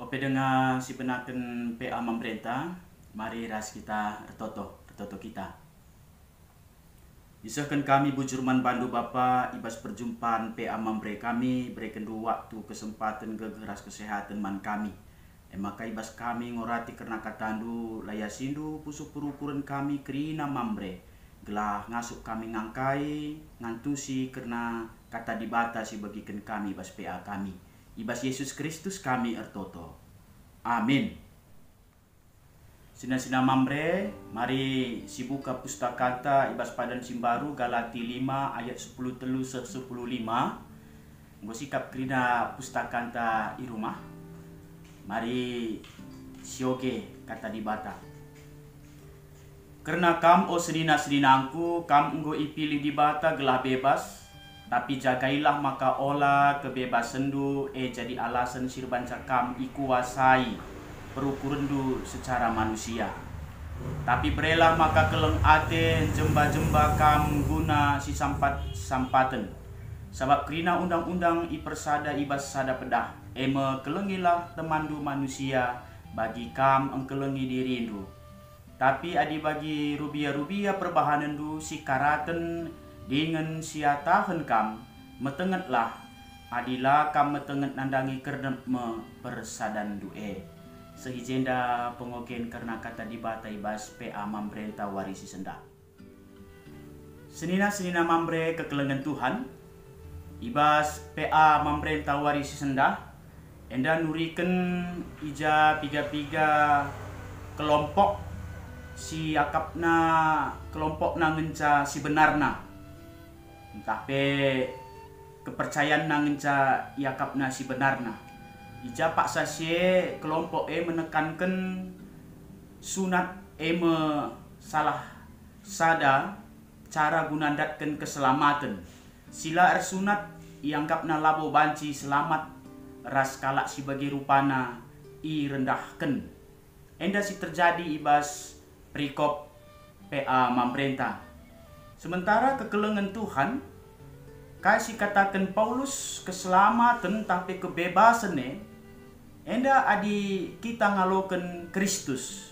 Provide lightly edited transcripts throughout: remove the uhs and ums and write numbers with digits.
Oke dengan si penaken PA pemerintah, mari ras kita retoto kita. Isahkan kami bujurman bandu Bapa ibas perjumpaan PA membre kami berikan dua waktu kesempatan gegeras kesehatan man kami. Maka ibas kami ngorati karena katandu layasindu pusuk perukuran kami kerina mambre. Gelah ngasuk kami ngangkai ngantusi karena kata dibatasi bagikan kami ibas PA kami. Ibas Yesus Kristus kami ertoto. Amin. Sina-sina mamre, mari sibuka pustakata ibas padan simbaru Galati 5 ayat 10 telu 10 5. Nggo sikap krina pustakanta i rumah. Mari sioge kata dibata. Karena kam o senina-seninangku, kam nggo ipilih dibata gelah bebas, tapi jagailah maka olah kebebasan du jadi alasan sirban cakam ikuasai perukurendu secara manusia. Tapi berelah maka keleng ate jemba-jemba kam guna si sampaten. Sebab kerina undang-undang ipersada ibas sada pedah. Eme kelengilah temandu manusia bagi kam engkelengi dirindu. Tapi adi bagi rubia-rubia perbahanan du si karaten dengan siatahen kam metengetlah adila kam metenget nandangi kernet me persadan due sehijenda pengogen karena kata dibata ibas PA mambrenta warisi senda senina mambre kekelengan Tuhan ibas PA mambrenta warisi senda enda nuriken ija piga-piga kelompok si akapna kelompok na ngenca si benarna tapi kepercayaan nangenca yakapna si benarna. Ija pak sasye kelompok menekankan sunat salah sada cara gunandatkan keselamatan. Sila sunat ianggapna labo banci selamat ras kalak si bagi rupana i rendahkan. Enda si terjadi ibas perikop PA mambrenta. Sementara kekelengan Tuhan kasih katakan Paulus keselamatan tapi kebebasan enda adi kita ngaloken Kristus.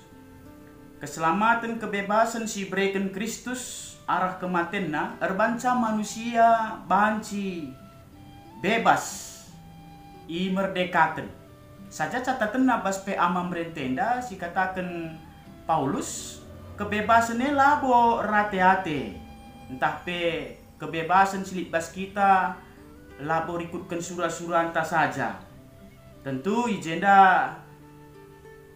Keselamatan kebebasan si berikan Kristus arah kematenna erbanca manusia banci bebas i merdekakan. Saja catatan nabas PA mambrentenda si katakan Paulus kebebasannya labo rate-ate. Entah pe kebebasan silit bas kita labor ikutkan surah-surah entah saja. Tentu ijenda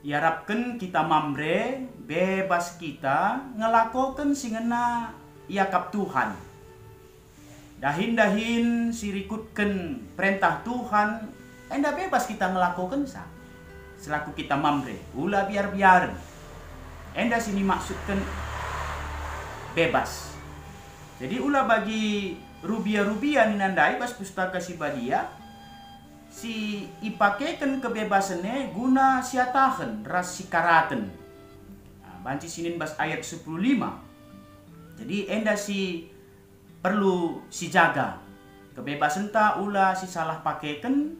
iharapkan kita mamre bebas kita ngelakukan singena iakap Tuhan. Dahin-dahin sirikutkan perintah Tuhan enda bebas kita ngelakukan sa. Selaku kita mamre ulah biar-biar. Enda sini maksudkan bebas. Jadi ulah bagi rubia-rubia ninandai bas pustaka si badia si ipakekan kebebasannya guna siatahen ras si karaten. Banci sinin bas ayat 15. Jadi enda si perlu si jaga kebebasan ta ulah si salah pakekan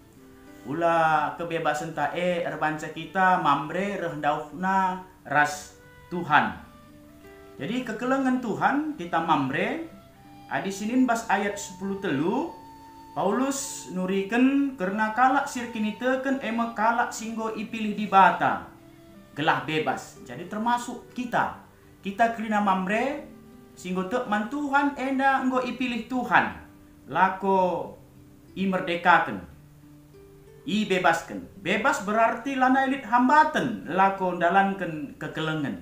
ulah kebebasan ta erbanca kita mamre rehendaufna ras Tuhan. Jadi kekelengan Tuhan kita mamre adi sinin bas ayat 10 telu Paulus nuriken karena kalak sirkiniteken kalak singgo ipilih dibata gelah bebas. Jadi termasuk kita kerina mamre singgo tek man Tuhan enda enggo ipilih Tuhan lako i merdekaken i bebaskan. Bebas berarti lana elit hambatan lako dalanken kekelengan.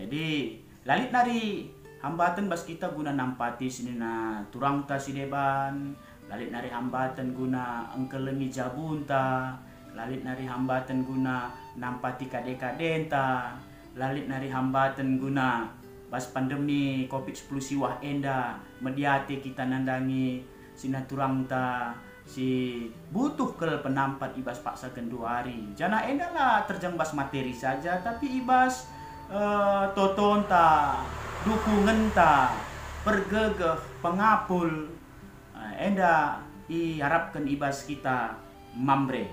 Jadi lalit nari hambatan bas kita guna nampati sinina turang ta sideban, lalit nari hambatan guna engkelengi jabunta, lalit nari hambatan guna nampati kadeka-denta, lalit nari hambatan guna bas pandemi Covid-10 siwah enda mediate kita nandangi sina turang ta si butuh kel penampat ibas paksa kedua hari. Jana enda lah terjang bas materi saja tapi ibas toton ta, dukungan ta, pergegeh, pengapul, enda i harapkan ibas kita mambre.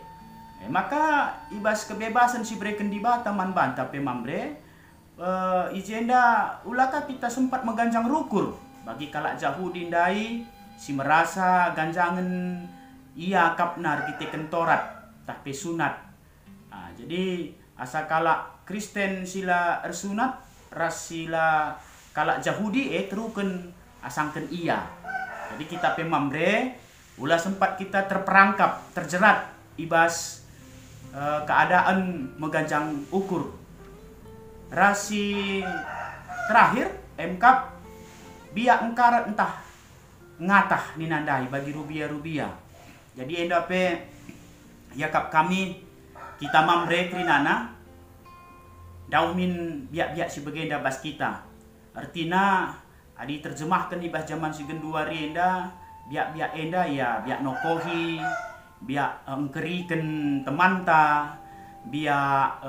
Maka ibas kebebasan si breken di bata man banta pe mambre, ijenda ulaka kita sempat mengganjang rukur bagi kalak Yahudi dai si merasa ganjangan ia kapnar kita kentorat tapi sunat. Jadi asa kalak Kristen sila ersunat, ras sila kalak Yahudi teruken asangken iya. Jadi kita pe mambre ulah sempat kita terperangkap, terjerat ibas keadaan mengganjang ukur. Rasi terakhir emkap biak engkarat entah ngatah ninandai bagi rubia. Jadi endape yakap kami kita mamre krinana daumin biak-biak si begenda bas kita. Artina adi terjemahkan ibas zaman si genduari enda biak-biak enda ya biak nokohi, biak engkeriken temanta, biak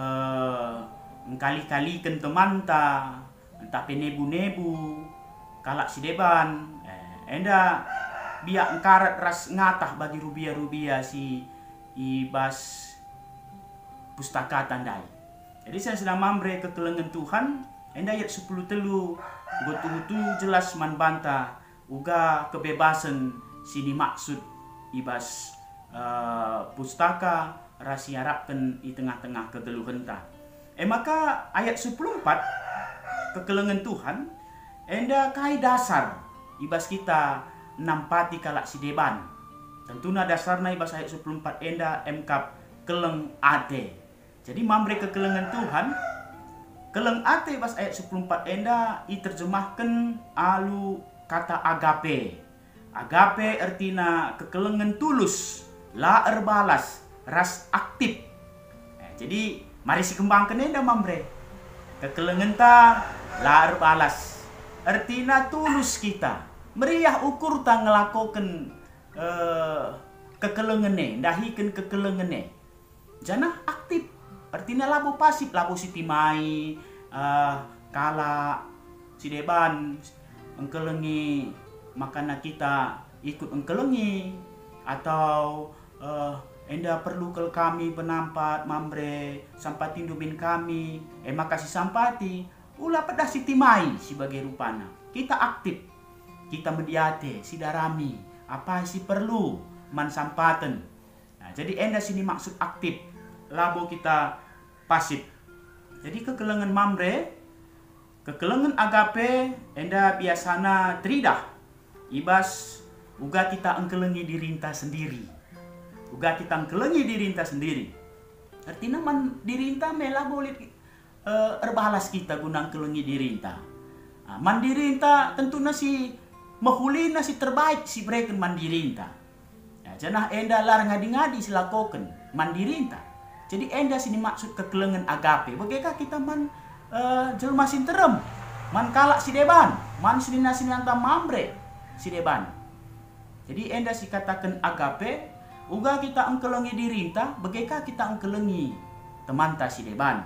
engkali-kaliken temanta, entah penebu-nebu, kalak si deban, enda biak engkarat ras ngatah bagi rubia si ibas pustaka tandai. Jadi saya sedang mamre kekelengan Tuhan, enda ayat 10 telu, gotu-gotu jelas man banta, uga kebebasan sini maksud ibas pustaka rasi harapkan di tengah-tengah kegeluhenta. Maka ayat 14 kekelengan Tuhan enda kai dasar ibas kita nampati kalak si deban. Tentunya dasarnya ibas ayat 14 enda emkap keleng ate. Jadi mamre kekelengan Tuhan keleng ate ibas ayat 14 enda diterjemahkan alu kata agape. Agape artinya kekelengan tulus, la erbalas, ras aktif. Jadi mari si kembangkan enda mambre. Kekelengan ta la erbalas. Artinya tulus kita. Meriah ukur ta ngelakokan kekelengene, dahikan kekelengene. Janah aktif. Artinya labu pasif, labu si timai, kala si deban engkelengi makana kita ikut engkelengi atau enda perlu kel kami penampat mambre sampati indubin kami makasih sampati ulah pedah si timai sebagai rupana kita aktif kita mediate si darami apa si perlu man sampaten. Jadi enda sini maksud aktif labo kita pasif. Jadi kekelengan mambre kekelengan agape enda biasana tridah ibas uga kita engkelengi dirinta sendiri. Uga kita engkelengi dirinta sendiri. Artinya man dirinta mela boleh erbalas kita guna engkelengi dirinta. Man dirinta tentu nasi mahuli nasi terbaik si breken man dirinta. Janah enda lar ngadi-ngadi silakoken man dirinta. Jadi enda sini maksud kekelengan agape. Bagaimana kita man jelma sinterem, man kalak si deban, man sinina sinanta mambre si deban. Jadi enda si katakan agape, uga kita engkelengi dirinta, bagaimana kita engkelengi temanta si deban.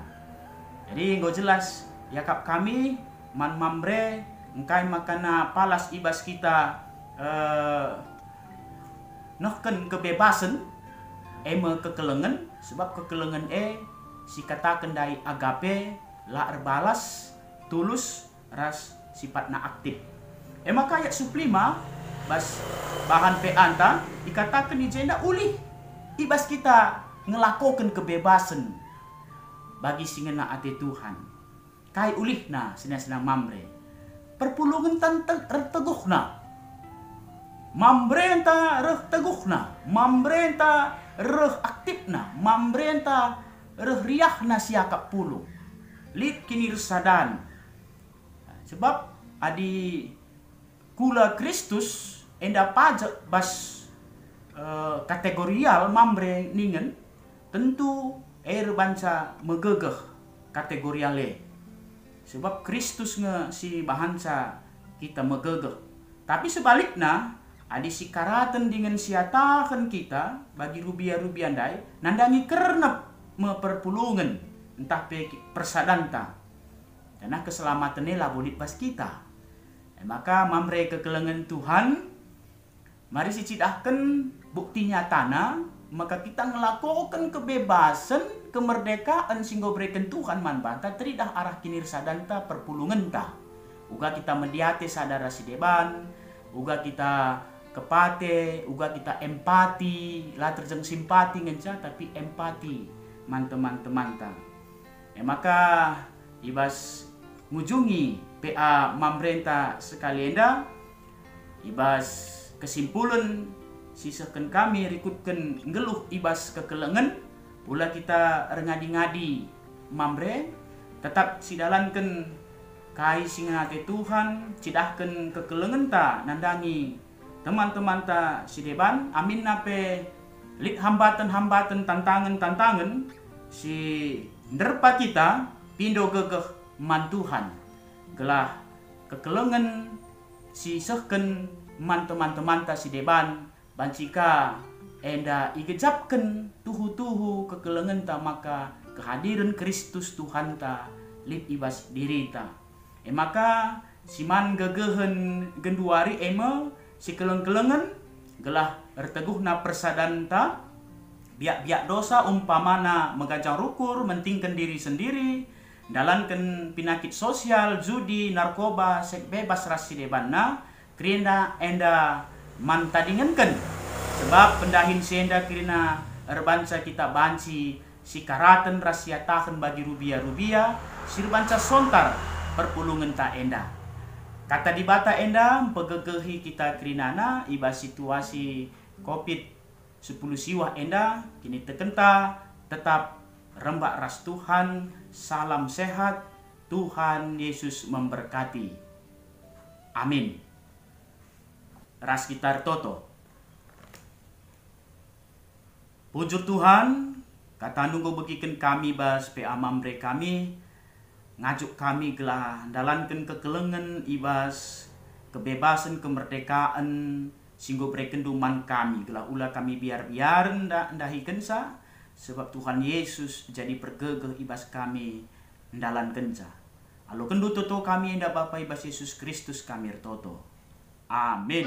Jadi enggak jelas yakap kami man mambre engkai makana palas ibas kita nohken kebebasan kekelengan sebab kekelengan si katakan dari agape la erbalas tulus ras sifatna aktif. Maka ayat 15 bas bahan pe anta dikatakan di jenda ulih ibas kita ngelakokan kebebasan bagi singena ate Tuhan. Kai ulihna sina-sina mamre. Perpulungan tantang teguhna. Mambrenta reh teguhna, mambrenta reh aktifna, mambrenta reh riahna siakap pulu. Lid kini resadan. Sebab adi kula Kristus enda pajak bas kategorial mambre ningen tentu banca megegeh kategoriale. Sebab Kristus nge si bahansa kita megegeh. Tapi sebaliknya adi si karaten dengan siatakan kita bagi rubia-rubian dai nandangi kernep meperpulungan entah pe persadanta karena keselamatan lah boleh pas kita. Maka mamre kekelengan Tuhan mari si cidahkan bukti nyatana maka kita ngelakukan kebebasan, kemerdekaan singgo berikan Tuhan man banta teridah arah kinir sadanta perpulungan ta. Uga kita mendiate sadara si deban, uga kita kepate, uga kita empati, lah terjeng simpati ngenca tapi empati man teman-teman ta. Maka ibas ngujungi PA Mambrenta sekali enda, ibas kesimpulan sisakan kami rikutkan ngeluh ibas kekelengan pula kita rengadi-ngadi mambre tetap sidalankan kai singate Tuhan cidahkan kekelengan ta nandangi teman-teman ta si deban amin nape lit hambatan-hambatan tantangan si nerpa kita pindo gegeh man Tuhan gelah kekelengan si sehken man teman-teman ta si deban bancika enda igejapkan tuhu-tuhu kekelengan ta maka kehadiran Kristus Tuhan ta lip ibas diri ta. Maka siman gegehen genduari si keleng-kelengan gelah erteguh na persadan ta biak-biak dosa umpamana mengajar rukur mentingkan diri sendiri dalankan penyakit sosial judi narkoba seks bebas rasi debanna krina enda mantadingenken sebab pendahin senda kirina erbanca kita banci si karaten rahasia tahan bagi rubia sirbanca sontar perpulungan ta enda kata di bata enda pegegehi kita kirinana iba situasi covid 10 siwah enda kini tekenta tetap rembak ras Tuhan salam sehat Tuhan Yesus memberkati amin. Ras gitar toto. Puji Tuhan, kata nunggu begiken kami bas PA Mambre kami, ngajuk kami gelah dalankan kekelengan ibas, kebebasan kemerdekaan, singgo prekenduman kami, gelah ulah kami biar ndahi kensa, sebab Tuhan Yesus jadi pergegeh ibas kami ndalan kensa. Alo kendu toto kami nda Bapa ibas Yesus Kristus kami toto. Amin.